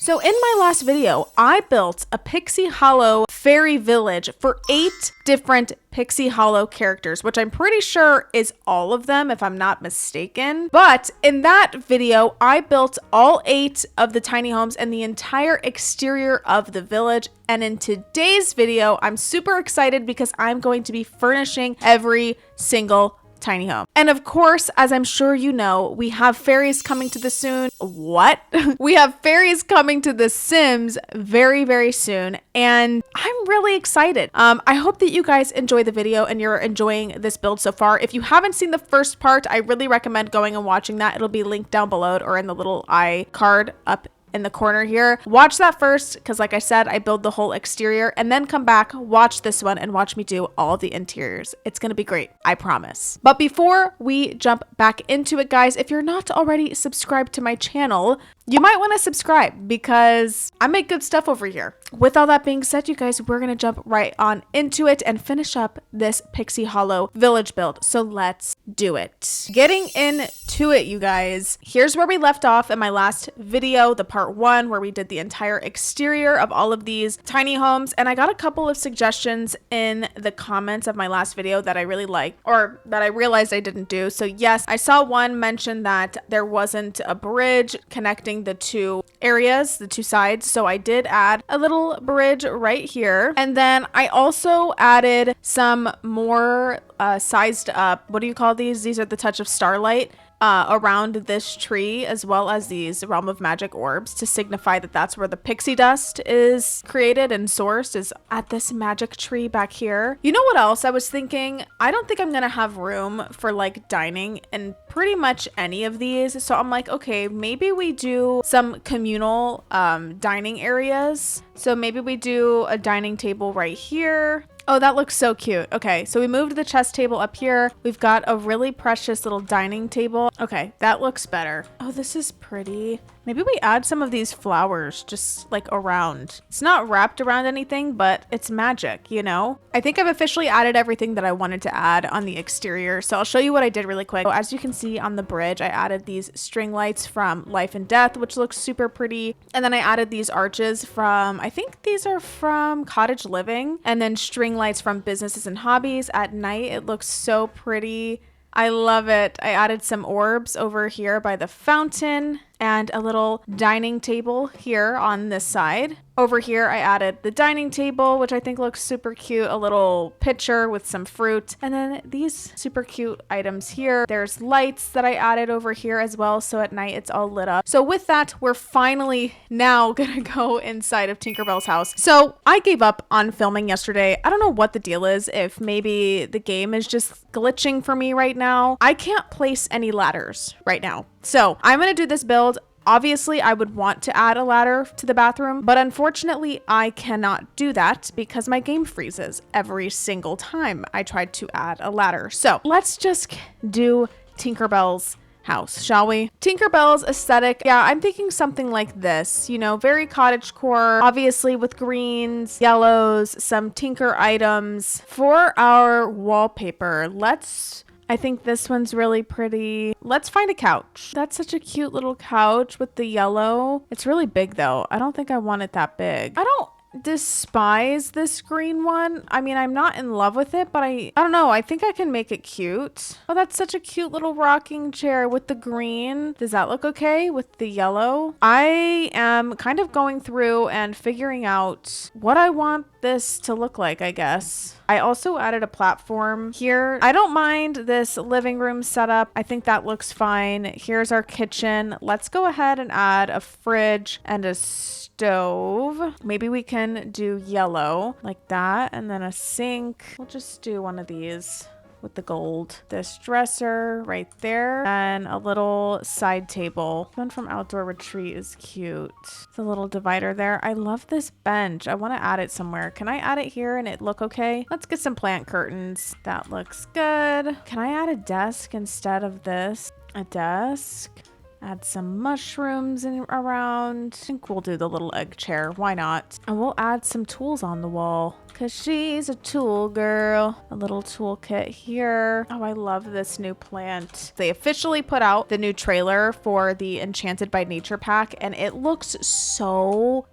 So in my last video, I built a Pixie Hollow fairy village for 8 different Pixie Hollow characters, which I'm pretty sure is all of them if I'm not mistaken. But in that video, I built all 8 of the tiny homes and the entire exterior of the village. And in today's video, I'm super excited because I'm going to be furnishing every single tiny home. And of course, as I'm sure you know, we have fairies coming to the soon. What? We have fairies coming to the Sims very, very soon. And I'm really excited. I hope that you guys enjoy the video and you're enjoying this build so far. If you haven't seen the first part, I really recommend going and watching that. It'll be linked down below or in the little eye card up in the corner here. Watch that first because like I said, I build the whole exterior and then come back, watch this one and watch me do all the interiors. It's gonna be great, I promise. But before we jump back into it, guys, if you're not already subscribed to my channel, you might want to subscribe because I make good stuff over here. With all that being said, you guys, we're going to jump right on into it and finish up this Pixie Hollow village build. So let's do it. Getting into it, you guys, here's where we left off in my last video, the part 1, where we did the entire exterior of all of these tiny homes. And I got a couple of suggestions in the comments of my last video that I really liked, or that I realized I didn't do. So yes, I saw one mention that there wasn't a bridge connecting the 2 areas, the 2 sides. So I did add a little bridge right here. And then I also added some more sized up, what do you call these? These are the touch of starlight around this tree, as well as these realm of magic orbs to signify that that's where the pixie dust is created and sourced, is at this magic tree back here. You know what else I was thinking? I don't think I'm gonna have room for like dining in pretty much any of these. So I'm like, okay, maybe we do some communal dining areas. So maybe we do a dining table right here. Oh, that looks so cute. Okay, so we moved the chess table up here. We've got a really precious little dining table. Okay, that looks better. Oh, this is pretty. Maybe we add some of these flowers just like around. It's not wrapped around anything, but it's magic, you know? I think I've officially added everything that I wanted to add on the exterior. So I'll show you what I did really quick. So as you can see on the bridge, I added these string lights from Life and Death, which looks super pretty. And then I added these arches from, I think these are from Cottage Living, and then string lights from Businesses and Hobbies. At night, it looks so pretty. I love it. I added some orbs over here by the fountain and a little dining table here on this side. Over here, I added the dining table, which I think looks super cute. A little pitcher with some fruit. And then these super cute items here. There's lights that I added over here as well. So at night, it's all lit up. So with that, we're finally now gonna go inside of Tinkerbell's house. So I gave up on filming yesterday. I don't know what the deal is. If maybe the game is just glitching for me right now. I can't place any ladders right now. So I'm gonna do this build. Obviously, I would want to add a ladder to the bathroom, but unfortunately, I cannot do that because my game freezes every single time I tried to add a ladder. So let's just do Tinkerbell's house, shall we? Tinkerbell's aesthetic, yeah, I'm thinking something like this, you know, very cottagecore, obviously with greens, yellows, some Tinker items. For our wallpaper, I think this one's really pretty. Let's find a couch. That's such a cute little couch with the yellow. It's really big though. I don't think I want it that big. I don't despise this green one. I mean, I'm not in love with it, but I don't know. I think I can make it cute. Oh, that's such a cute little rocking chair with the green. Does that look okay with the yellow? I am kind of going through and figuring out what I want this to look like, I guess. I also added a platform here. I don't mind this living room setup. I think that looks fine. Here's our kitchen. Let's go ahead and add a fridge and a stove. Maybe we can do yellow like that, and then a sink. We'll just do one of these with the gold. This dresser right there, and a little side table. One from Outdoor Retreat is cute. The little divider there. I love this bench. I want to add it somewhere. Can I add it here and it look okay? Let's get some plant curtains. That looks good. Can I add a desk instead of this? A desk? Add some mushrooms in around. I think we'll do the little egg chair. Why not? And we'll add some tools on the wall because she's a tool girl. A little toolkit here. Oh, I love this new plant. They officially put out the new trailer for the Enchanted by Nature pack, and it looks so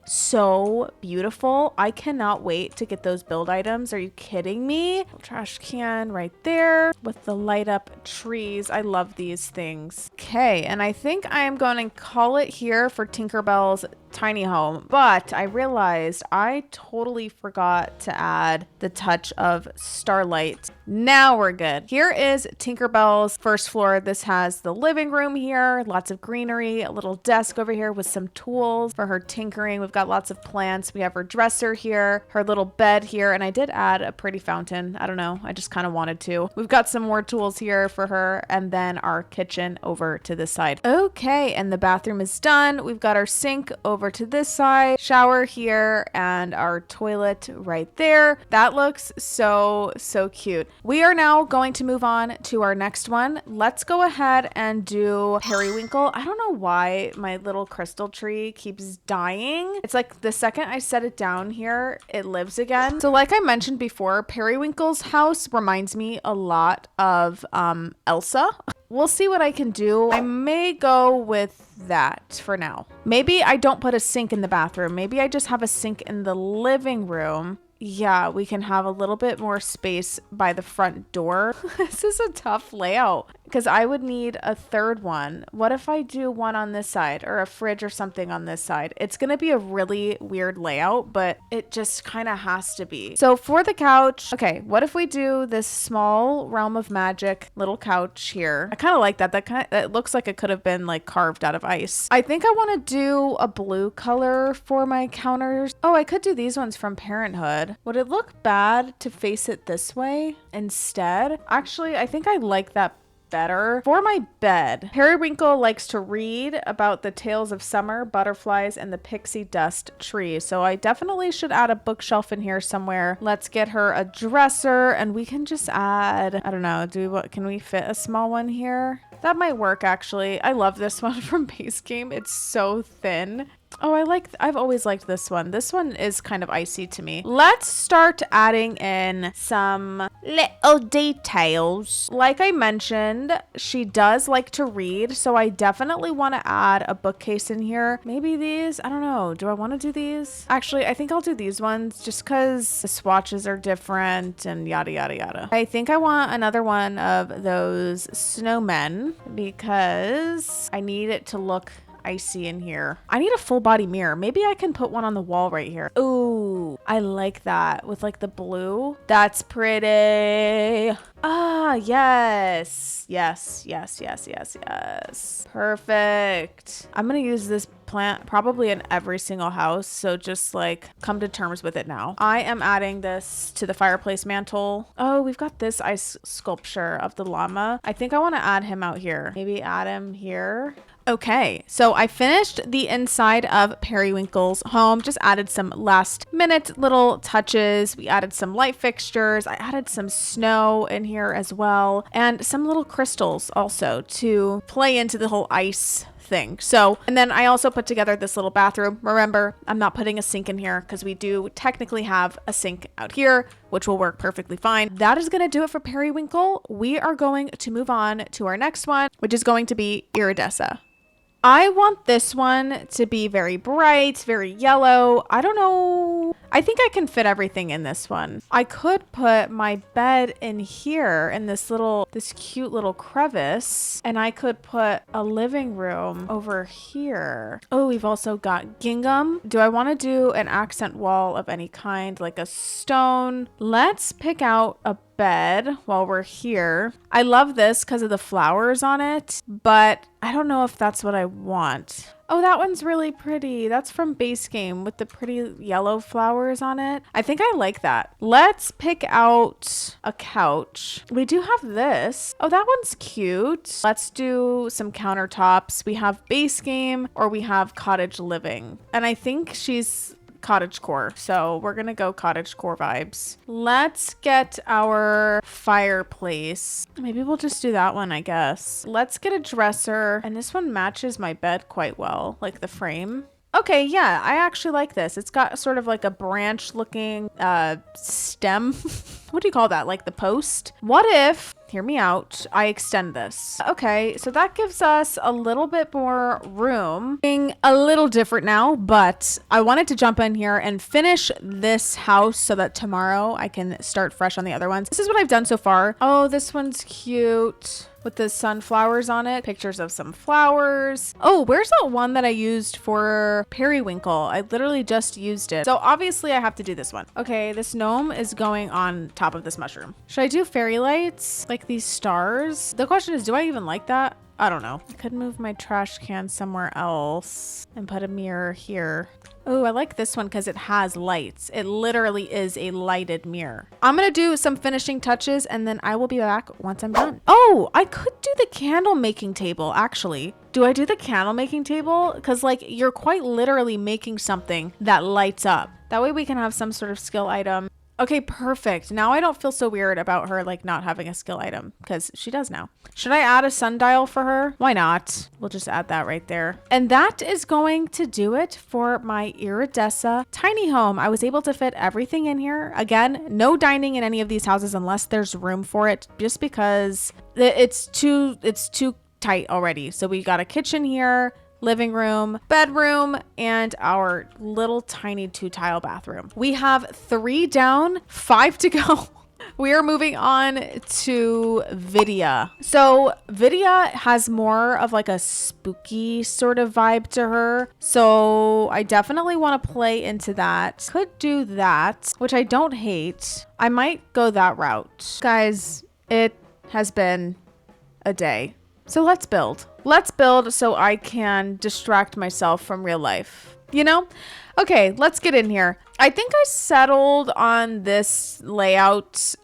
beautiful. I cannot wait to get those build items. Are you kidding me? Trash can right there with the light up trees. I love these things. Okay, and I think I am going to call it here for Tinkerbell's tiny home, but I realized I totally forgot to add the touch of starlight. Now we're good. Here is Tinkerbell's first floor. This has the living room here, lots of greenery, a little desk over here with some tools for her tinkering. We've got lots of plants. We have her dresser here, her little bed here, and I did add a pretty fountain. I don't know, I just kind of wanted to. We've got some more tools here for her, and then our kitchen over to this side. Okay, and the bathroom is done. We've got our sink over to this side, shower here, and our toilet right there. That looks so cute. We are now going to move on to our next one. Let's go ahead and do Periwinkle. I don't know why my little crystal tree keeps dying. It's like the second I set it down here, it lives again. So like I mentioned before, Periwinkle's house reminds me a lot of Elsa. We'll see what I can do. I may go with that for now. Maybe I don't put a sink in the bathroom. Maybe I just have a sink in the living room. Yeah, we can have a little bit more space by the front door. This is a tough layout because I would need a third one. What if I do one on this side or a fridge or something on this side? It's going to be a really weird layout, but it just kind of has to be. So for the couch, okay, what if we do this small Realm of Magic little couch here? I kind of like that. That looks like it could have been like carved out of ice. I think I want to do a blue color for my counters. Oh, I could do these ones from Parenthood. Would it look bad to face it this way instead? Actually, I think I like that better. For my bed, Periwinkle likes to read about the tales of summer, butterflies, and the pixie dust tree. So I definitely should add a bookshelf in here somewhere. Let's get her a dresser, and we can just add, I don't know, can we fit a small one here? That might work actually. I love this one from Base Game. It's so thin. Oh, I've always liked this one. This one is kind of icy to me. Let's start adding in some little details. Like I mentioned, she does like to read, so I definitely want to add a bookcase in here. Maybe these, I don't know. Do I want to do these? Actually, I think I'll do these ones just because the swatches are different and yada, yada, yada. I think I want another one of those snowmen because I need it to look icy in here. I need a full body mirror. Maybe I can put one on the wall right here. Ooh, I like that with like the blue. That's pretty. Ah, yes. Yes. Perfect. I'm gonna use this plant probably in every single house, so just like come to terms with it now. I am adding this to the fireplace mantle. Oh, we've got this ice sculpture of the llama. I think I want to add him out here. Maybe add him here. Okay, so I finished the inside of Periwinkle's home, just added some last minute little touches. We added some light fixtures. I added some snow in here as well, and some little crystals also to play into the whole ice thing. So, and then I also put together this little bathroom. Remember, I'm not putting a sink in here because we do technically have a sink out here, which will work perfectly fine. That is going to do it for Periwinkle. We are going to move on to our next one, which is going to be Iridessa. I want this one to be very bright, very yellow. I don't know. I think I can fit everything in this one. I could put my bed in here in this cute little crevice, and I could put a living room over here. Oh, we've also got gingham. Do I want to do an accent wall of any kind, like a stone? Let's pick out a bed while we're here. I love this because of the flowers on it, but I don't know if that's what I want. Oh, that one's really pretty. That's from Base Game with the pretty yellow flowers on it. I think I like that. Let's pick out a couch. We do have this. Oh, that one's cute. Let's do some countertops. We have Base Game or we have cottage living. And I think she's cottagecore. So we're gonna go cottagecore vibes. Let's get our fireplace. Maybe we'll just do that one, I guess. Let's get a dresser. And this one matches my bed quite well, like the frame. Okay, yeah, I actually like this. It's got sort of like a branch looking stem. What do you call that? Like the post? What if, hear me out, I extend this? Okay, so that gives us a little bit more room. Being a little different now, but I wanted to jump in here and finish this house so that tomorrow I can start fresh on the other ones. This is what I've done so far. Oh, this one's cute. With the sunflowers on it, pictures of some flowers. Oh, where's that one that I used for Periwinkle? I literally just used it. So obviously I have to do this one. Okay, this gnome is going on top of this mushroom. Should I do fairy lights? Like these stars? The question is, do I even like that? I don't know. I could move my trash can somewhere else and put a mirror here. Oh, I like this one because it has lights. It literally is a lighted mirror. I'm going to do some finishing touches and then I will be back once I'm done. Oh, I could do the candle making table, actually. Do I do the candle making table? Because like you're quite literally making something that lights up. That way we can have some sort of skill item. Okay, perfect. Now I don't feel so weird about her like not having a skill item because she does now. Should I add a sundial for her? Why not? We'll just add that right there. And that is going to do it for my Iridessa tiny home. I was able to fit everything in here. Again, no dining in any of these houses unless there's room for it, just because it's too tight already. So we got a kitchen here, living room, bedroom, and our little tiny 2-tile bathroom. We have 3 down, 5 to go. We are moving on to Vidia. So Vidia has more of like a spooky sort of vibe to her. So I definitely want to play into that. Could do that, which I don't hate. I might go that route. Guys, it has been a day. So let's build. Let's build so I can distract myself from real life, you know? Okay, let's get in here. I think I settled on this layout.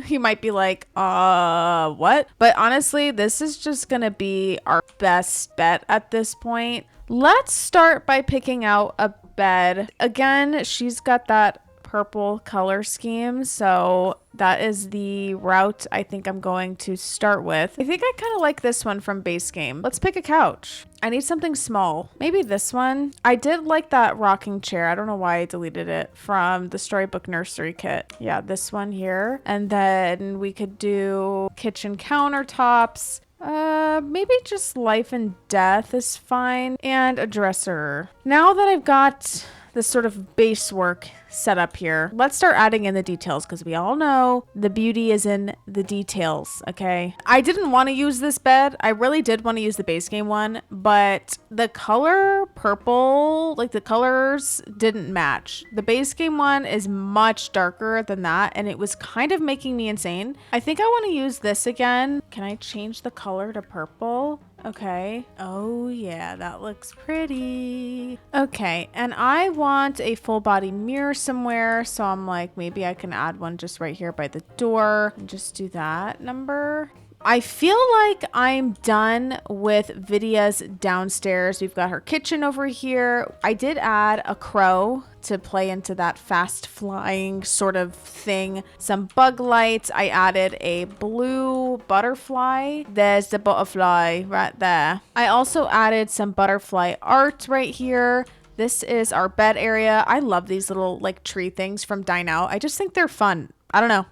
You might be like, what? But honestly, this is just gonna be our best bet at this point. Let's start by picking out a bed. Again, she's got that purple color scheme, so that is the route I think I'm going to start with. I think I kind of like this one from base game. Let's pick a couch. I need something small. Maybe this one. I did like that rocking chair. I don't know why I deleted it from the Storybook Nursery kit. Yeah, this one here. And then we could do kitchen countertops. Maybe just life and death is fine. And a dresser. Now that I've got this sort of base work set up here, let's start adding in the details because we all know the beauty is in the details, okay? I didn't want to use this bed. I really did want to use the base game one, but the color purple, like the colors didn't match. The base game one is much darker than that, and it was kind of making me insane. I think I want to use this again. Can I change the color to purple? Okay. Oh yeah, that looks pretty. Okay, and I want a full body mirror somewhere, so I'm like, maybe I can add one just right here by the door and just do that number. I feel like I'm done with Vidia's downstairs. We've got her kitchen over here. I did add a crow to play into that fast flying sort of thing. Some bug lights. I added a blue butterfly. There's the butterfly right there. I also added some butterfly art right here. This is our bed area. I love these little like tree things from Dine Out. I just think they're fun. I don't know.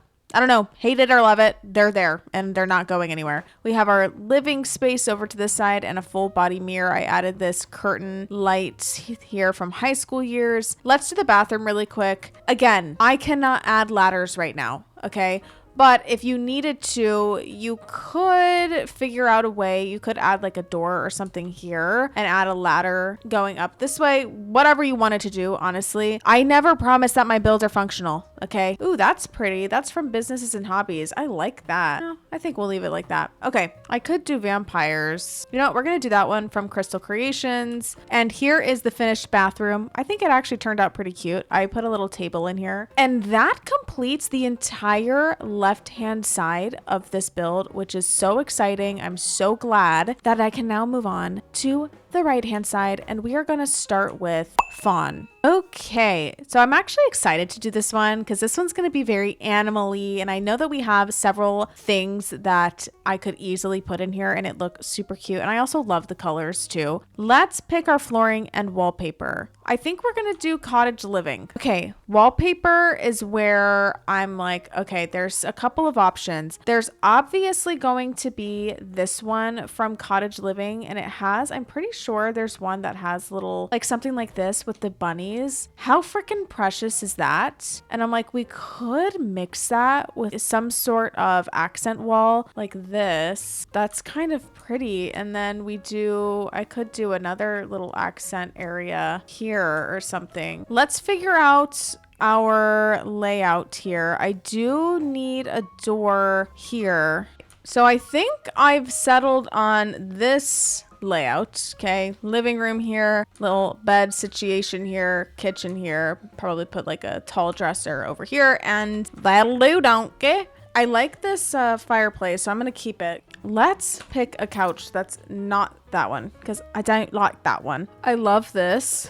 Hate it or love it. They're there and they're not going anywhere. We have our living space over to this side and a full body mirror. I added this curtain light here from high school years. Let's do the bathroom really quick. Again, I cannot add ladders right now. Okay. But if you needed to, you could figure out a way. You could add like a door or something here and add a ladder going up this way. Whatever you wanted to do, honestly. I never promised that my builds are functional. Okay. Ooh, that's pretty. That's from Businesses and Hobbies. I like that. I think we'll leave it like that. Okay. I could do vampires. You know what? We're going to do that one from Crystal Creations. And here is the finished bathroom. I think it actually turned out pretty cute. I put a little table in here. And that completes the entire left-hand side of this build, which is so exciting. I'm so glad that I can now move on to the right hand side, and we are going to start with Fawn. Okay, so I'm actually excited to do this one because this one's going to be very animal-y, and I know that we have several things that I could easily put in here and it look super cute, and I also love the colors too. Let's pick our flooring and wallpaper. I think we're going to do cottage living. Okay, wallpaper is where I'm like, okay, there's a couple of options. There's obviously going to be this one from cottage living, and it has, I'm pretty sure there's one that has little, like something like this with the bunnies. How freaking precious is that? And I'm like, we could mix that with some sort of accent wall like this. That's kind of pretty. And then I could do another little accent area here or something. Let's figure out our layout here. I do need a door here. So I think I've settled on this layout. Okay, living room here, little bed situation here, kitchen here, probably put like a tall dresser over here, and that'll do, donkey. I like this fireplace, so I'm gonna keep it. Let's pick a couch that's not that one because I don't like that one. I love this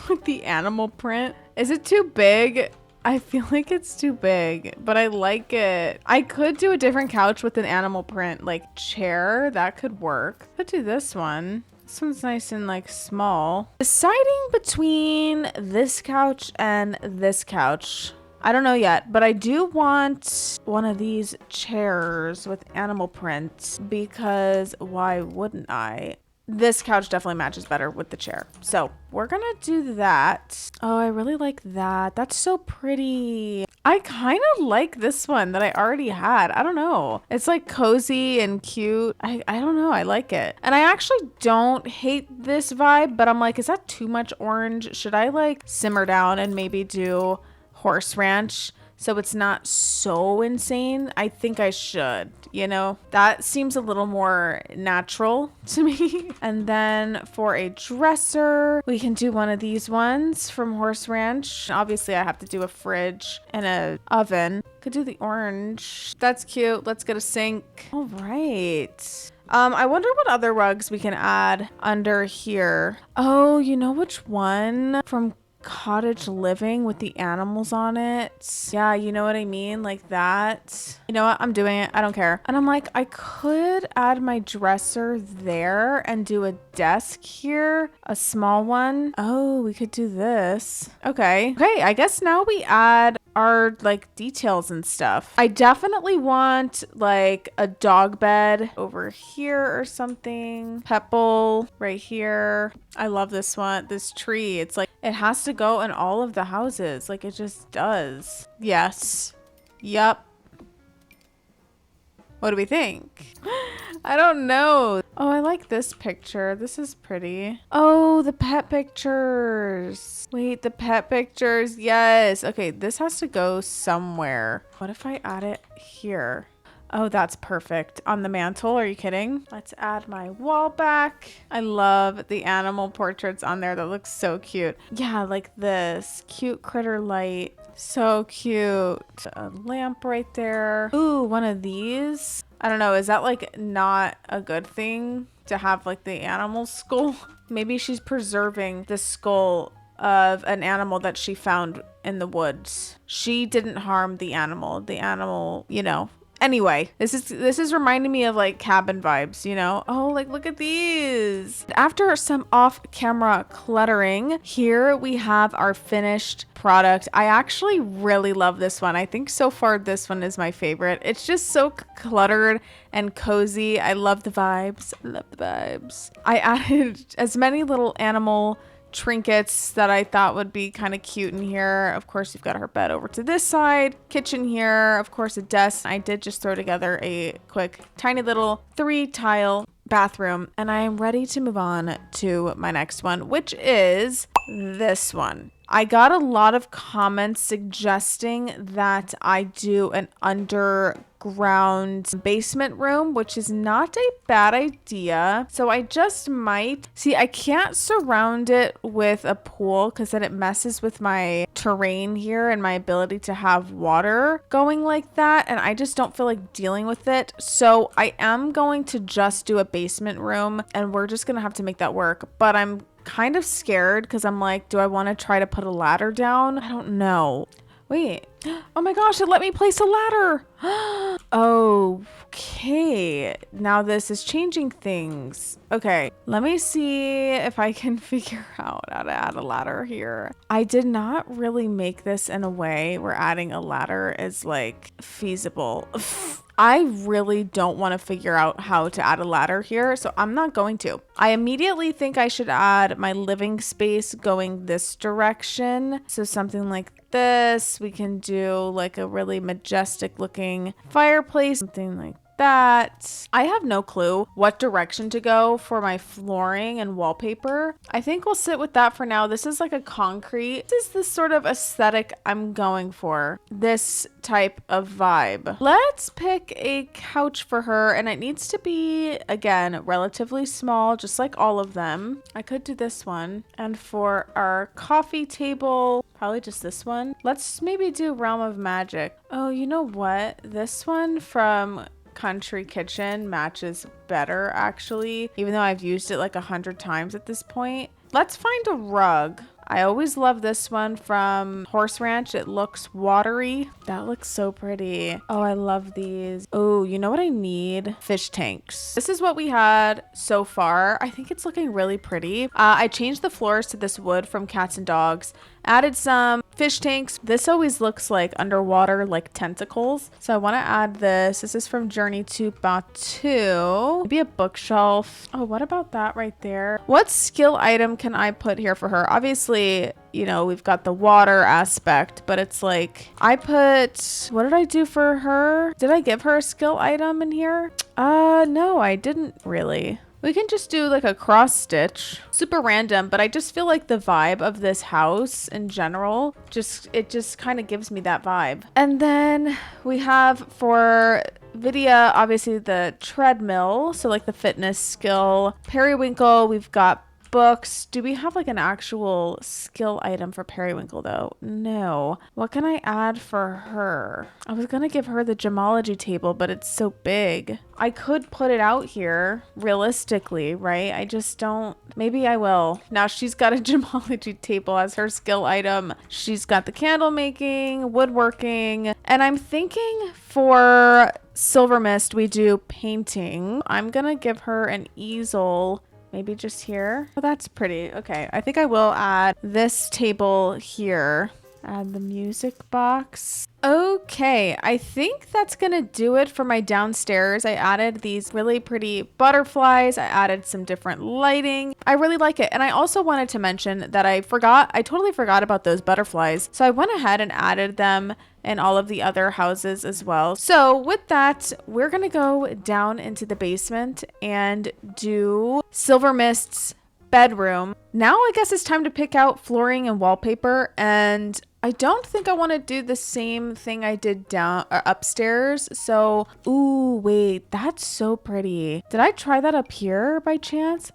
with the animal print. Is it too big? I feel like it's too big, but I like it. I could do a different couch with an animal print, like chair. That could work. Could do this one. This one's nice and like small. Deciding between this couch and this couch. I don't know yet, but I do want one of these chairs with animal print because why wouldn't I? This couch definitely matches better with the chair. So we're gonna do that. Oh, I really like that. That's so pretty. I kind of like this one that I already had. I don't know. It's like cozy and cute. I don't know. I like it. And I actually don't hate this vibe, but I'm like, is that too much orange? Should I like simmer down and maybe do horse ranch so it's not so insane? I think I should, you know, that seems a little more natural to me. And then for a dresser, we can do one of these ones from Horse Ranch. Obviously I have to do a fridge and a oven. Could do the orange. That's cute. Let's get a sink. All right. I wonder what other rugs we can add under here. Oh, you know which one from cottage living with the animals on it? Yeah, you know what I mean? Like that. You know what? I'm doing it. I don't care. And I'm like, I could add my dresser there and do a desk here, a small one. Oh, we could do this. Okay. I guess now we add our like details and stuff. I definitely want like a dog bed over here or something. Pet bowl right here. I love this one. This tree. It's like it has to go in all of the houses. Like it just does. Yes. Yup. What do we think? I don't know. Oh, I like this picture. This is pretty. Oh, the pet pictures. Wait, the pet pictures. Yes. Okay, this has to go somewhere. What if I add it here? Oh, that's perfect. On the mantle. Are you kidding? Let's add my wall back. I love the animal portraits on there. That looks so cute. Yeah, like this. Cute critter light. So cute. A lamp right there. Ooh, one of these. I don't know. Is that like not a good thing to have like the animal skull? Maybe she's preserving the skull of an animal that she found in the woods. She didn't harm the animal. The animal, you know. Anyway, this is reminding me of like cabin vibes, you know? Oh, like look at these. After some off-camera cluttering, here we have our finished product. I actually really love this one. I think so far this one is my favorite. It's just so cluttered and cozy. I love the vibes. I love the vibes. I added as many little animal trinkets that I thought would be kind of cute in here. Of course, you've got her bed over to this side, kitchen here, of course, a desk. I did just throw together a quick, tiny little 3-tile bathroom, and I am ready to move on to my next one, which is this one. I got a lot of comments suggesting that I do an underground basement room, which is not a bad idea. So I just might. See, I can't surround it with a pool because then it messes with my terrain here and my ability to have water going like that. And I just don't feel like dealing with it. So I am going to just do a basement room and we're just going to have to make that work. But I'm kind of scared because I'm like, do I want to try to put a ladder down? I don't know. Wait. Oh my gosh, it let me place a ladder. Okay. Now this is changing things. Okay. Let me see if I can figure out how to add a ladder here. I did not really make this in a way where adding a ladder is like feasible. I really don't want to figure out how to add a ladder here, so I'm not going to. I immediately think I should add my living space going this direction. So something like this. We can do like a really majestic looking fireplace, something like that. I have no clue what direction to go for my flooring and wallpaper. I think we'll sit with that for now. This is like a concrete. This is the sort of aesthetic I'm going for. This type of vibe. Let's pick a couch for her, and it needs to be, again, relatively small, just like all of them. I could do this one. And for our coffee table, probably just this one. Let's maybe do Realm of Magic. Oh, you know what? This one from Country Kitchen matches better, actually, even though I've used it like 100 times at this point. Let's find a rug. I always love this one from Horse Ranch. It looks watery. That looks so pretty. Oh, I love these. Oh, you know what I need? Fish tanks. This is what we had so far. I think it's looking really pretty. I changed the floors to this wood from Cats and Dogs. Added some fish tanks. This always looks like underwater, like tentacles. So I want to add this. This is from Journey to Batu. Maybe a bookshelf. Oh, what about that right there? What skill item can I put here for her? Obviously, you know, we've got the water aspect, but it's like, I put, what did I do for her? Did I give her a skill item in here? No, I didn't really. We can just do like a cross stitch. Super random, but I just feel like the vibe of this house in general, it just kind of gives me that vibe. And then we have for Vidia, obviously the treadmill. So like the fitness skill. Periwinkle, we've got books. Do we have like an actual skill item for Periwinkle though? No. What can I add for her? I was gonna give her the gemology table, but it's so big. I could put it out here realistically, right? I just don't. Maybe I will. Now she's got a gemology table as her skill item. She's got the candle making, woodworking, and I'm thinking for Silvermist we do painting. I'm gonna give her an easel. Maybe just here. Oh, that's pretty. Okay, I think I will add this table here. Add the music box. Okay, I think that's gonna do it for my downstairs. I added these really pretty butterflies. I added some different lighting. I really like it. And I also wanted to mention that I totally forgot about those butterflies. So I went ahead and added them in all of the other houses as well. So with that, we're gonna go down into the basement and do Silvermist's bedroom. Now I guess it's time to pick out flooring and wallpaper, and I don't think I want to do the same thing I did upstairs. So, ooh, wait, that's so pretty. Did I try that up here by chance?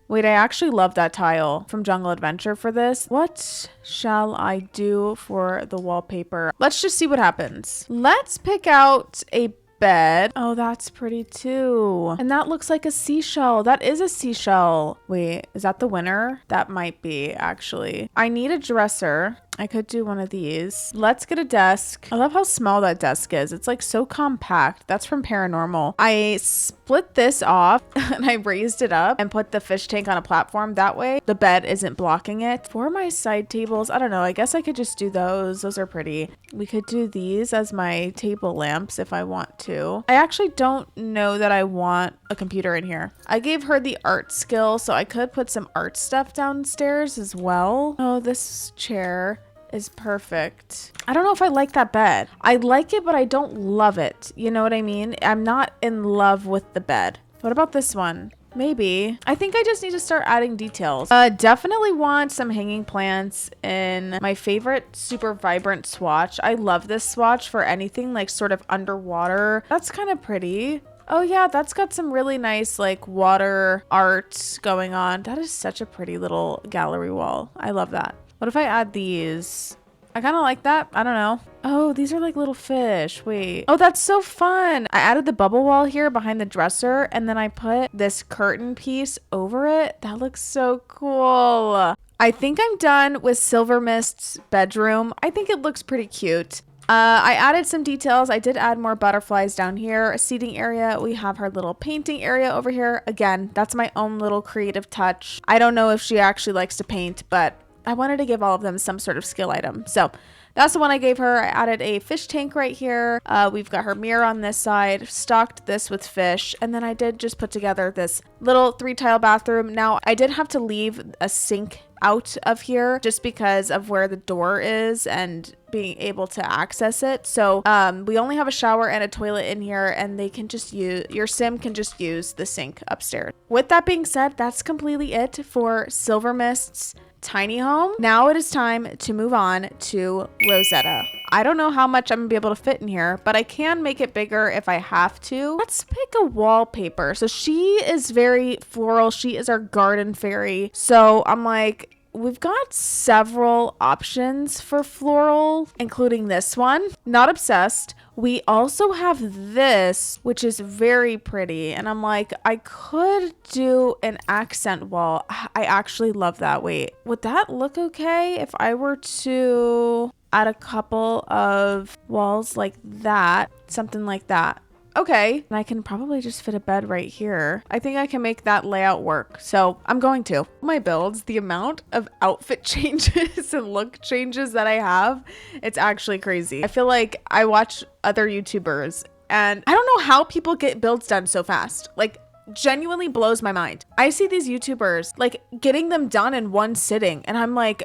Wait, I actually love that tile from Jungle Adventure for this. What shall I do for the wallpaper? Let's just see what happens. Let's pick out a bed. Oh, that's pretty too. And that looks like a seashell. That is a seashell. Wait, is that the winner? That might be, actually. I need a dresser. I could do one of these. Let's get a desk. I love how small that desk is. It's like so compact. That's from Paranormal. I split this off and I raised it up and put the fish tank on a platform. That way the bed isn't blocking it. For my side tables, I don't know. I guess I could just do those. Those are pretty. We could do these as my table lamps if I want to. I actually don't know that I want a computer in here. I gave her the art skill, so I could put some art stuff downstairs as well. Oh, this chair is perfect. I don't know if I like that bed. I like it, but I don't love it. You know what I mean? I'm not in love with the bed. What about this one? Maybe. I think I just need to start adding details. Definitely want some hanging plants in my favorite super vibrant swatch. I love this swatch for anything like sort of underwater. That's kind of pretty. Oh yeah, that's got some really nice like water art going on. That is such a pretty little gallery wall. I love that. What if I add these? I kind of like that. I don't know. Oh, these are like little fish. Wait. Oh, that's so fun. I added the bubble wall here behind the dresser, and then I put this curtain piece over it. That looks so cool. I think I'm done with Silvermist's bedroom. I think it looks pretty cute. I added some details. I did add more butterflies down here. A seating area. We have her little painting area over here. Again, that's my own little creative touch. I don't know if she actually likes to paint, but I wanted to give all of them some sort of skill item. So that's the one I gave her. I added a fish tank right here. We've got her mirror on this side, stocked this with fish. And then I did just put together this little 3-tile bathroom. Now I did have to leave a sink out of here just because of where the door is and being able to access it. So we only have a shower and a toilet in here, and they can just use, your sim can just use the sink upstairs. With that being said, that's completely it for Silvermist's tiny home. Now it is time to move on to Rosetta. I don't know how much I'm gonna be able to fit in here, but I can make it bigger if I have to. Let's pick a wallpaper. So she is very floral. She is our garden fairy. So I'm like, we've got several options for floral, including this one. Not obsessed. We also have this, which is very pretty. And I'm like, I could do an accent wall. I actually love that. Wait, would that look okay if I were to add a couple of walls like that? Something like that. Okay, and I can probably just fit a bed right here. I think I can make that layout work, so I'm going to. My builds, the amount of outfit changes and look changes that I have, it's actually crazy. I feel like I watch other YouTubers and I don't know how people get builds done so fast. Like, genuinely blows my mind. I see these YouTubers like getting them done in one sitting, and I'm like,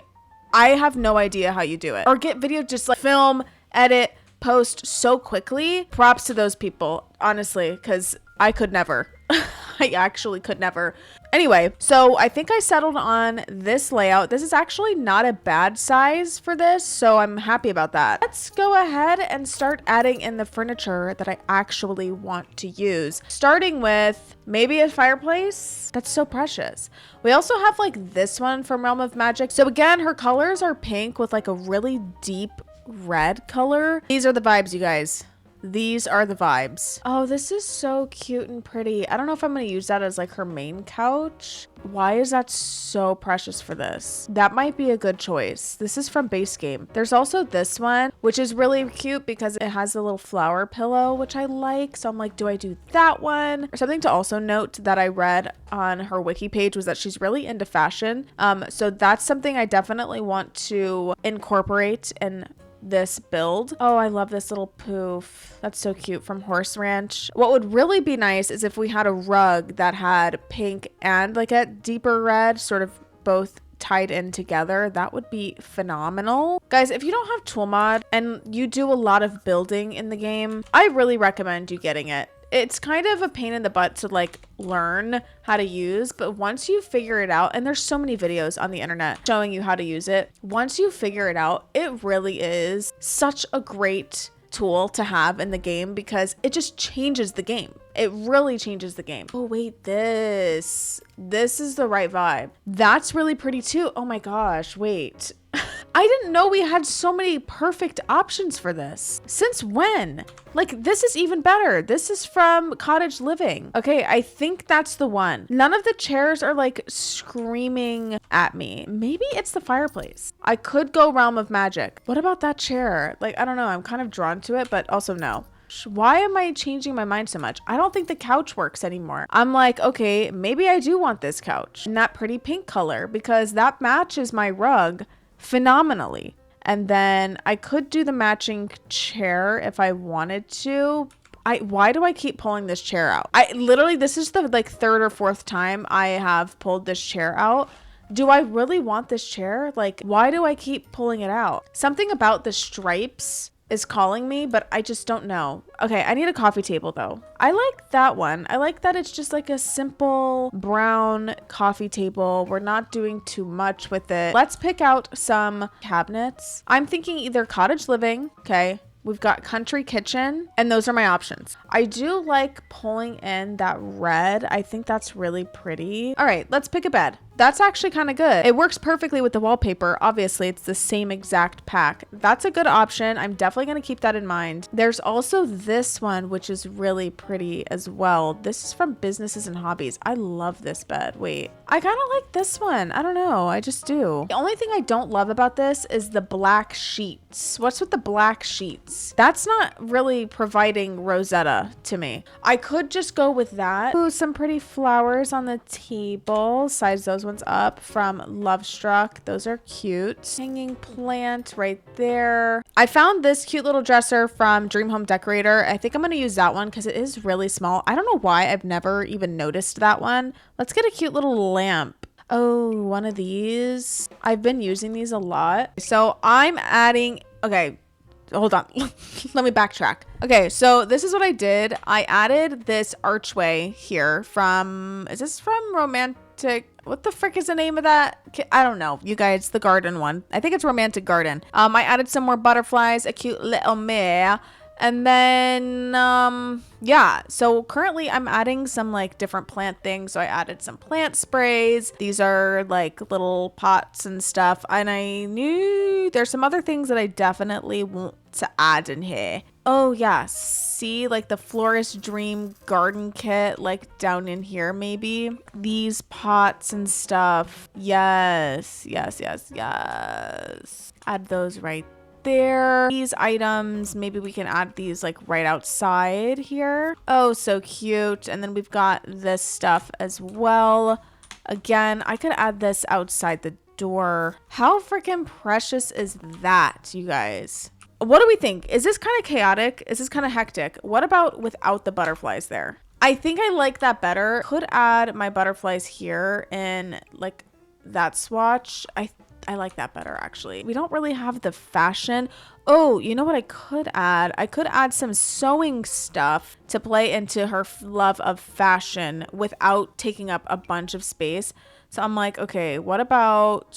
I have no idea how you do it. Or get video, just like film, edit, post so quickly. Props to those people, honestly, because I could never. I actually could never. Anyway, so I think I settled on this layout. This is actually not a bad size for this, so I'm happy about that. Let's go ahead and start adding in the furniture that I actually want to use. Starting with maybe a fireplace. That's so precious. We also have like this one from Realm of Magic. So again, her colors are pink with like a really deep red color. These are the vibes, you guys. These are the vibes. Oh, this is so cute and pretty. I don't know if I'm going to use that as like her main couch. Why is that so precious for this? That might be a good choice. This is from base game. There's also this one, which is really cute because it has a little flower pillow, which I like. So I'm like, do I do that one? Something to also note that I read on her wiki page was that she's really into fashion. So that's something I definitely want to incorporate in this build. Oh, I love this little poof. That's so cute, from Horse Ranch. What would really be nice is if we had a rug that had pink and like a deeper red, sort of both tied in together. That would be phenomenal. Guys, if you don't have tool mod and you do a lot of building in the game, I really recommend you getting it. It's kind of a pain in the butt to like learn how to use, but once you figure it out, and there's so many videos on the internet showing you how to use it, once you figure it out, it really is such a great tool to have in the game because it just changes the game. It really changes the game. Oh wait, this is the right vibe. That's really pretty too. Oh my gosh, wait. I didn't know we had so many perfect options for this. Since when? Like, this is even better. This is from Cottage Living. Okay, I think that's the one. None of the chairs are like screaming at me. Maybe it's the fireplace. I could go Realm of Magic. What about that chair? Like, I don't know. I'm kind of drawn to it, but also no. Why am I changing my mind so much? I don't think the couch works anymore. I'm like, okay, maybe I do want this couch in that pretty pink color because that matches my rug phenomenally. And then I could do the matching chair if I wanted to. Why do I keep pulling this chair out? This is the like third or fourth time I have pulled this chair out. Do I really want this chair? Like, why do I keep pulling it out? Something about the stripes is calling me, but I just don't know. Okay, I need a coffee table though. I like that one. I like that it's just like a simple brown coffee table. We're not doing too much with it. Let's pick out some cabinets. I'm thinking either cottage living, okay. We've got country kitchen, and those are my options. I do like pulling in that red. I think that's really pretty. All right, let's pick a bed. That's actually kind of good. It works perfectly with the wallpaper. Obviously, it's the same exact pack. That's a good option. I'm definitely going to keep that in mind. There's also this one, which is really pretty as well. This is from Businesses and Hobbies. I love this bed. Wait, I kind of like this one. I don't know. I just do. The only thing I don't love about this is the black sheets. What's with the black sheets? That's not really providing Rosetta to me. I could just go with that. Ooh, some pretty flowers on the table. Size those ones up from Lovestruck. Those are cute. Hanging plant right there. I found this cute little dresser from Dream Home Decorator. I think I'm going to use that one because it is really small. I don't know why I've never even noticed that one. Let's get a cute little lamp. Oh, one of these. I've been using these a lot. So I'm adding, okay, hold on. Let me backtrack. Okay, so this is what I did. I added this archway here from, is this from Romantic? What the frick is the name of that? I don't know. You guys, the garden one. I think it's Romantic Garden. I added some more butterflies, a cute little mare. And then, yeah, so currently I'm adding some like different plant things. So I added some plant sprays. These are like little pots and stuff. And I knew there's some other things that I definitely want to add in here. Oh yeah, see like the Florist Dream garden kit like down in here maybe. These pots and stuff. Yes, yes, yes, yes. Add those right there. These items, maybe we can add these like right outside here. Oh, so cute. And then we've got this stuff as well. Again, I could add this outside the door. How freaking precious is that, you guys? What do we think? Is this kind of chaotic? Is this kind of hectic? What about without the butterflies there? I think I like that better. Could add my butterflies here in like that swatch. I like that better actually. We don't really have the fashion. Oh, you know what I could add? I could add some sewing stuff to play into her love of fashion without taking up a bunch of space. So I'm like, okay, what about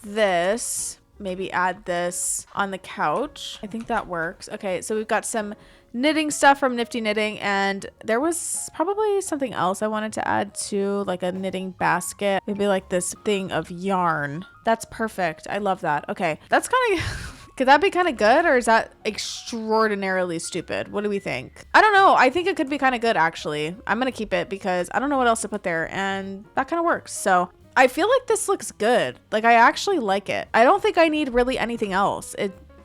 this? Maybe add this on the couch. I think that works. Okay, so we've got some knitting stuff from Nifty Knitting, and there was probably something else I wanted to add to, like a knitting basket. Maybe like this thing of yarn. That's perfect. I love that. Okay, that's kind of... Could that be kind of good, or is that extraordinarily stupid? What do we think? I don't know. I think it could be kind of good, actually. I'm going to keep it because I don't know what else to put there, and that kind of works. So I feel like this looks good. Like, I actually like it. I don't think I need really anything else.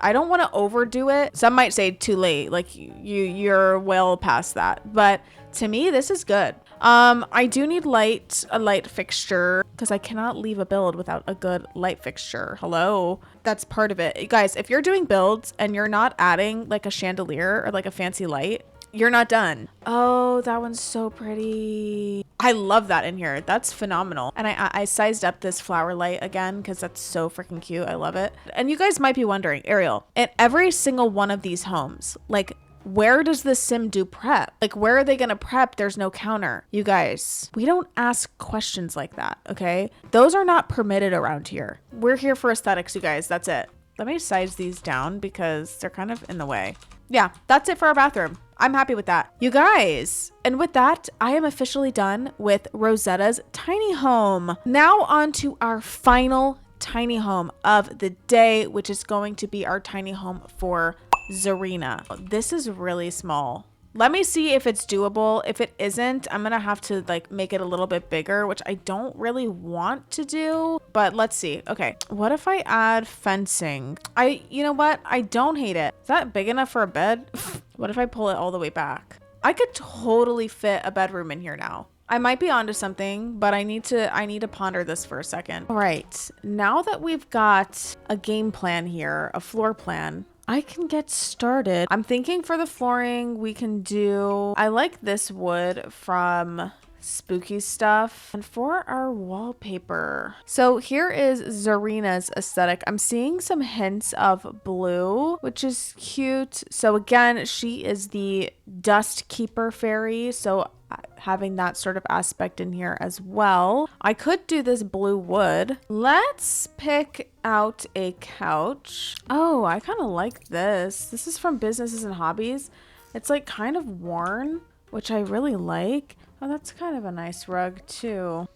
I don't want to overdo it. Some might say too late. Like, you're well past that. But to me, this is good. I do need a light fixture, because I cannot leave a build without a good light fixture. Hello? That's part of it. You guys, if you're doing builds and you're not adding like a chandelier or like a fancy light, you're not done. Oh, that one's so pretty. I love that in here. That's phenomenal. And I sized up this flower light again because that's so freaking cute. I love it. And you guys might be wondering, Ariel, in every single one of these homes, like, where does the sim do prep? Like, where are they going to prep? There's no counter. You guys, we don't ask questions like that, okay? Those are not permitted around here. We're here for aesthetics, you guys. That's it. Let me size these down because they're kind of in the way. Yeah, that's it for our bathroom. I'm happy with that. You guys, and with that, I am officially done with Rosetta's tiny home. Now on to our final tiny home of the day, which is going to be our tiny home for Zarina. This is really small. Let me see if it's doable. If it isn't, I'm gonna have to like make it a little bit bigger, which I don't really want to do, but let's see. Okay, what if I add fencing? You know what? I don't hate it. Is that big enough for a bed? What if I pull it all the way back? I could totally fit a bedroom in here now. I might be onto something, but I need to ponder this for a second. All right, now that we've got a game plan here, a floor plan, I can get started. I'm thinking for the flooring, we can do, I like this wood from spooky stuff. And for our wallpaper, so here is Zarina's aesthetic. I'm seeing some hints of blue, which is cute. So again, she is the dust keeper fairy, so having that sort of aspect in here as well. I could do this blue wood. Let's pick out a couch. Oh, I kind of like this. This is from Businesses and Hobbies. It's like kind of worn, which I really like. Oh, that's kind of a nice rug too.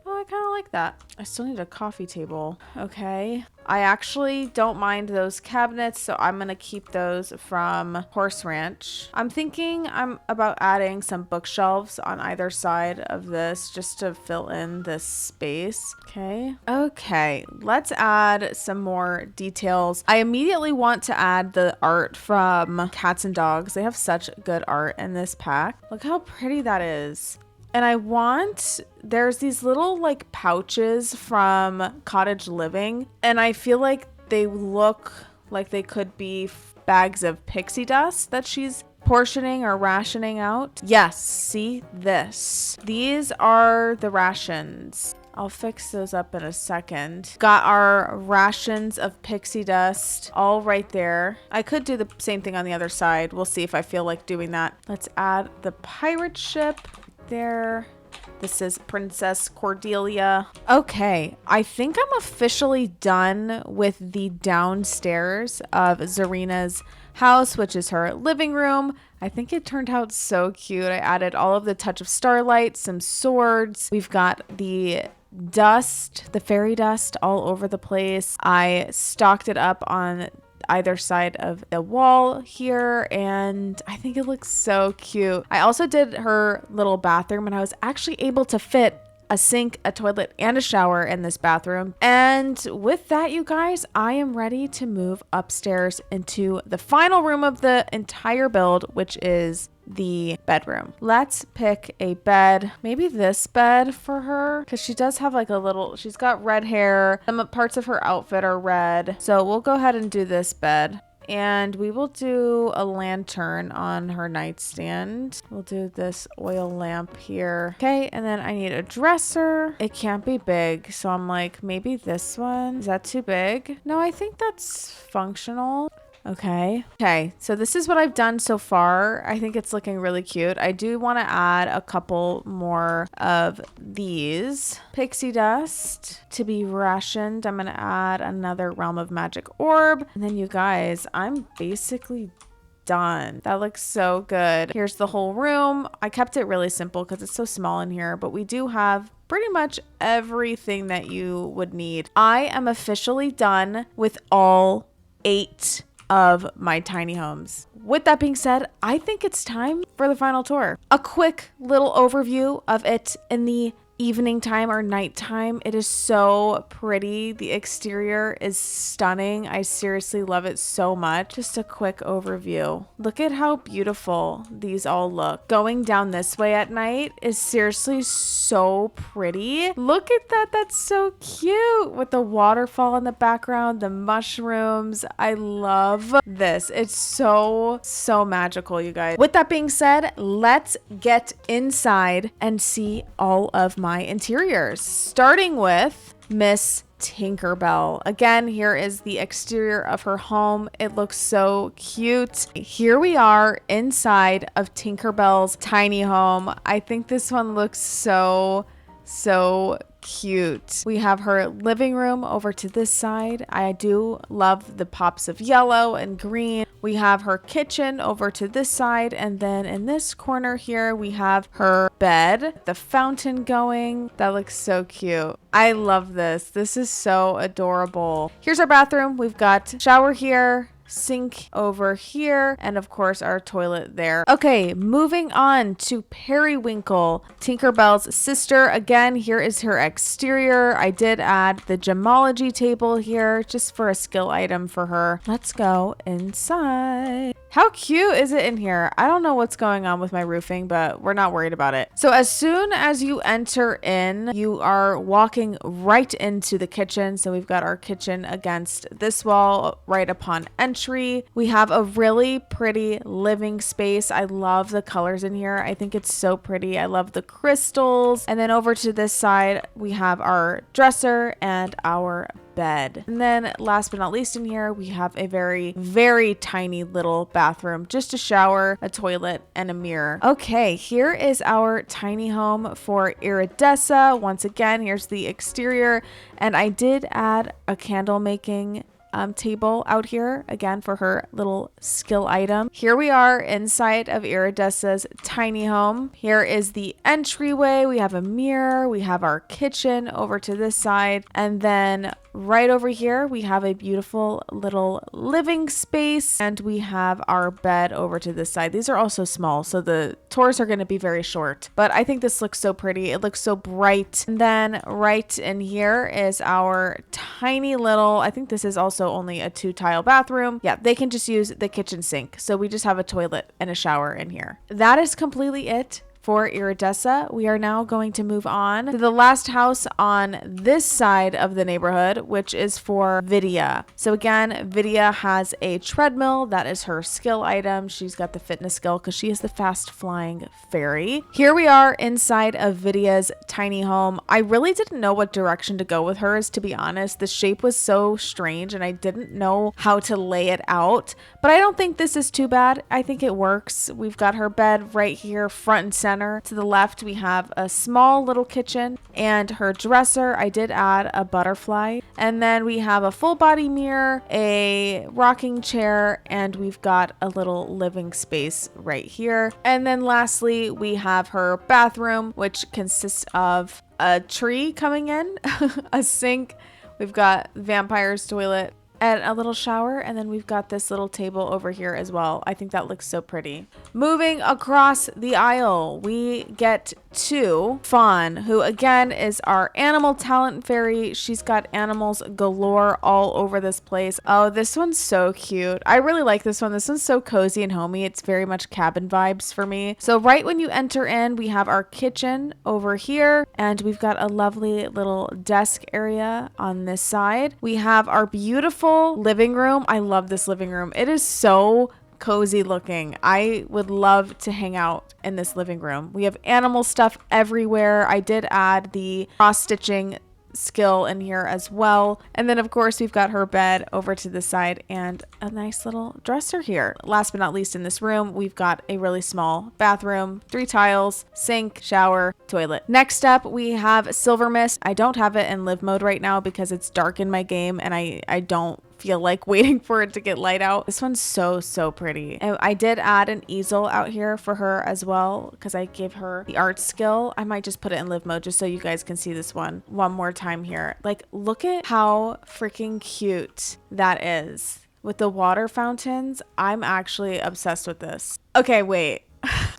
Oh, I kind of like that. I still need a coffee table. Okay. I actually don't mind those cabinets, so I'm going to keep those from Horse Ranch. I'm thinking about adding some bookshelves on either side of this just to fill in this space. Okay. Okay. Let's add some more details. I immediately want to add the art from Cats and Dogs. They have such good art in this pack. Look how pretty that is. And there's these little like pouches from Cottage Living, and I feel like they look like they could be bags of pixie dust that she's portioning or rationing out. Yes, see this. These are the rations. I'll fix those up in a second. Got our rations of pixie dust all right there. I could do the same thing on the other side. We'll see if I feel like doing that. Let's add the pirate ship there. This is Princess Cordelia. Okay, I think I'm officially done with the downstairs of Zarina's house, which is her living room. I think it turned out so cute. I added all of the touch of starlight, some swords. We've got the dust, the fairy dust all over the place. I stocked it up on either side of the wall here, and I think it looks so cute. I also did her little bathroom, and I was actually able to fit a sink, a toilet, and a shower in this bathroom. And with that, you guys, I am ready to move upstairs into the final room of the entire build, which is the bedroom. Let's pick a bed, maybe this bed for her, because she does have like she's got red hair. Some parts of her outfit are red. So we'll go ahead and do this bed. And we will do a lantern on her nightstand. We'll do this oil lamp here. Okay, and then I need a dresser. It can't be big, so I'm like, maybe this one. Is that too big? No, I think that's functional. Okay, so this is what I've done so far. I think it's looking really cute. I do want to add a couple more of these pixie dust to be rationed. I'm going to add another Realm of Magic orb. And then you guys, I'm basically done. That looks so good. Here's the whole room. I kept it really simple because it's so small in here, but we do have pretty much everything that you would need. I am officially done with all 8 of my tiny homes. With that being said, I think it's time for the final tour. A quick little overview of it in the evening time or nighttime. It is so pretty. The exterior is stunning. I seriously love it so much. Just a quick overview. Look at how beautiful these all look. Going down this way at night is seriously so pretty. Look at that. That's so cute with the waterfall in the background, the mushrooms. I love this. It's so magical, you guys. With that being said, let's get inside and see all of my interiors, starting with Miss Tinkerbell. Again, here is the exterior of her home. It looks so cute. Here we are inside of Tinkerbell's tiny home. I think this one looks so cute. We have her living room over to this side. I do love the pops of yellow and green. We have her kitchen over to this side, and then in this corner here we have her bed, the fountain going. That looks so cute. I love this. This is so adorable. Here's our bathroom. We've got shower here, sink over here, and of course our toilet there. Okay, moving on to Periwinkle, Tinkerbell's sister. Again, here is her exterior. I did add the gemology table here just for a skill item for her. Let's go inside. How cute is it in here? I don't know what's going on with my roofing, but we're not worried about it. So as soon as you enter in, you are walking right into the kitchen. So we've got our kitchen against this wall right upon entrance. entry, we have a really pretty living space. I love the colors in here. I think it's so pretty. I love the crystals. And then over to this side, we have our dresser and our bed. And then last but not least in here, we have a very, very tiny little bathroom, just a shower, a toilet, and a mirror. Okay, here is our tiny home for Iridessa. Once again, here's the exterior. And I did add a candle making table out here again for her little skill item. Here we are inside of Iridessa's tiny home. Here is the entryway. We have a mirror. We have our kitchen over to this side. And then right over here, we have a beautiful little living space, and we have our bed over to this side. These are also small, so the tours are going to be very short, but I think this looks so pretty. It looks so bright. And then right in here is our tiny little, I think this is also only a 2-tile bathroom. Yeah, they can just use the kitchen sink. So we just have a toilet and a shower in here. That is completely it for Iridessa. We are now going to move on to the last house on this side of the neighborhood, which is for Vidia. So again, Vidia has a treadmill. That is her skill item. She's got the fitness skill because she is the fast flying fairy. Here we are inside of Vidia's tiny home. I really didn't know what direction to go with hers, to be honest. The shape was so strange and I didn't know how to lay it out, but I don't think this is too bad. I think it works. We've got her bed right here, front and center. To the left, we have a small little kitchen and her dresser. I did add a butterfly. And then we have a full body mirror, a rocking chair, and we've got a little living space right here. And then lastly, we have her bathroom, which consists of a tree coming in, a sink. We've got vampire's toilet, and a little shower, and then we've got this little table over here as well. I think that looks so pretty. Moving across the aisle, we get to Fawn, who again is our animal talent fairy. She's got animals galore all over this place. Oh, this one's so cute. I really like this one. This one's so cozy and homey. It's very much cabin vibes for me. So right when you enter in, we have our kitchen over here, and we've got a lovely little desk area on this side. We have our beautiful living room. I love this living room. It is so cozy looking. I would love to hang out in this living room. We have animal stuff everywhere. I did add the cross stitching skill in here as well. And then of course we've got her bed over to the side and a nice little dresser here. Last but not least, in this room, we've got a really small bathroom, 3 tiles, sink, shower, toilet. Next up, we have Silvermist. I don't have it in live mode right now because it's dark in my game and I don't feel like waiting for it to get light out. This one's so pretty. And I did add an easel out here for her as well because I gave her the art skill. I might just put it in live mode just so you guys can see this one more time here. Like, look at how freaking cute that is with the water fountains. I'm actually obsessed with this. Okay, wait.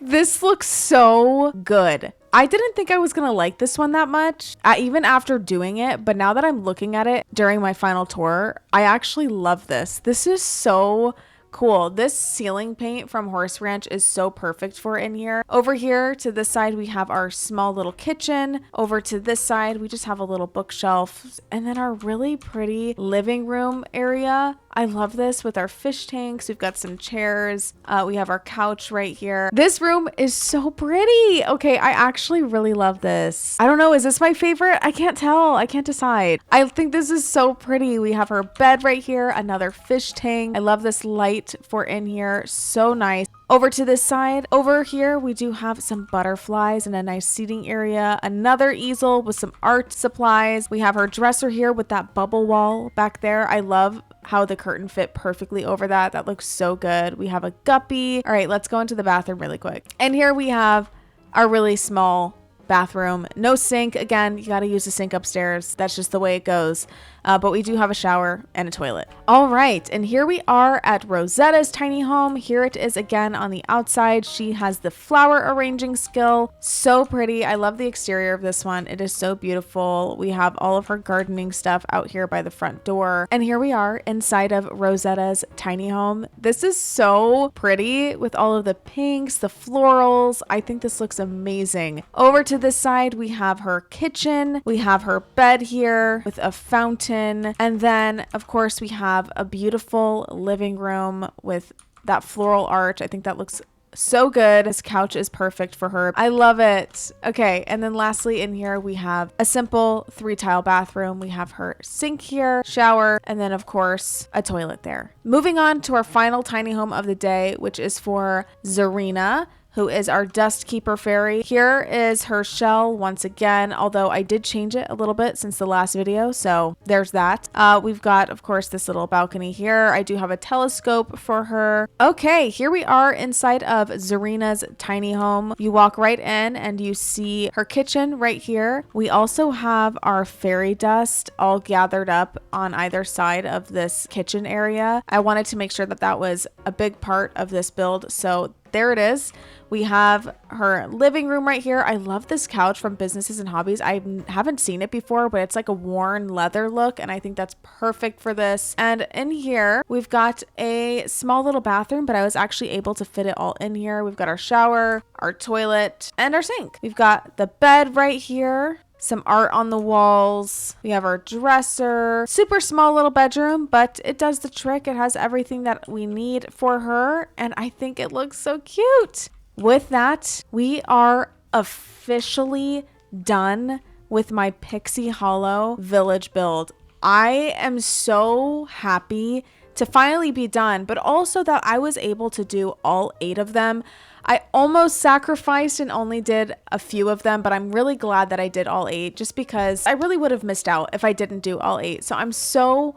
This looks so good. I didn't think I was going to like this one that much, even after doing it. But now that I'm looking at it during my final tour, I actually love this. This is so cool. This ceiling paint from Horse Ranch is so perfect for in here. Over here to this side, we have our small little kitchen. Over to this side, we just have a little bookshelf and then our really pretty living room area. I love this with our fish tanks. We've got some chairs. We have our couch right here. This room is so pretty. Okay, I actually really love this. I don't know, is this my favorite? I can't tell. I can't decide. I think this is so pretty. We have her bed right here, another fish tank. I love this light for in here. So nice. Over to this side, over here, we do have some butterflies and a nice seating area, another easel with some art supplies. We have her dresser here with that bubble wall back there. I love how the curtain fit perfectly over that. That looks so good. We have a guppy. All right, let's go into the bathroom really quick. And here we have our really small bathroom. No sink. Again, you got to use the sink upstairs. That's just the way it goes. But we do have a shower and a toilet. All right, and here we are at Rosetta's tiny home. Here it is again on the outside. She has the flower arranging skill. So pretty. I love the exterior of this one. It is so beautiful. We have all of her gardening stuff out here by the front door. And here we are inside of Rosetta's tiny home. This is so pretty with all of the pinks, the florals. I think this looks amazing. Over to this side, we have her kitchen. We have her bed here with a fountain. And then, of course, we have a beautiful living room with that floral art. I think that looks so good. This couch is perfect for her. I love it. Okay, and then lastly in here we have a simple 3-tile bathroom. We have her sink here, shower, and then of course a toilet there. Moving on to our final tiny home of the day, which is for Zarina, who is our dust keeper fairy. Here is her shell once again, although I did change it a little bit since the last video, so there's that. We've got, of course, this little balcony here. I do have a telescope for her. Okay, here we are inside of Zarina's tiny home. You walk right in and you see her kitchen right here. We also have our fairy dust all gathered up on either side of this kitchen area. I wanted to make sure that that was a big part of this build, so there it is. We have her living room right here. I love this couch from Businesses and Hobbies. I haven't seen it before, but it's like a worn leather look, and I think that's perfect for this. And in here, we've got a small little bathroom, but I was actually able to fit it all in here. We've got our shower, our toilet, and our sink. We've got the bed right here. Some art on the walls. We have our dresser. Super small little bedroom, but it does the trick. It has everything that we need for her, and I think it looks so cute. With that, we are officially done with my Pixie Hollow village build. I am so happy to finally be done, but also that I was able to do all 8 of them. I almost sacrificed and only did a few of them, but I'm really glad that I did all 8 just because I really would have missed out if I didn't do all 8. So I'm so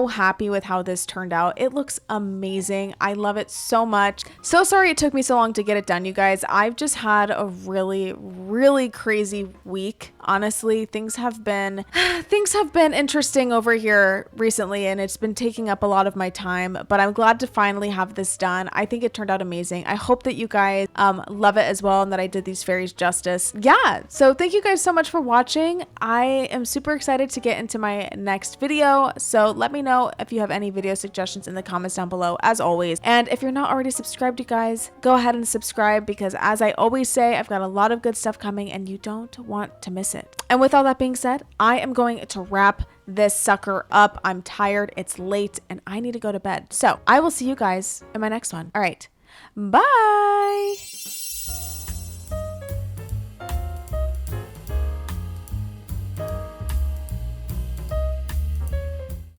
happy with how this turned out. It looks amazing. I love it so much. So sorry it took me so long to get it done, you guys. I've just had a really crazy week. Honestly, things have been interesting over here recently, and it's been taking up a lot of my time, but I'm glad to finally have this done. I think it turned out amazing. I hope that you guys love it as well and that I did these fairies justice. Yeah, so thank you guys so much for watching. I am super excited to get into my next video, so let me know if you have any video suggestions in the comments down below, as always. And if you're not already subscribed, you guys, go ahead and subscribe, because as I always say, I've got a lot of good stuff coming and you don't want to miss it. And with all that being said, I am going to wrap this sucker up. I'm tired, it's late, and I need to go to bed. So I will see you guys in my next one. All right, bye.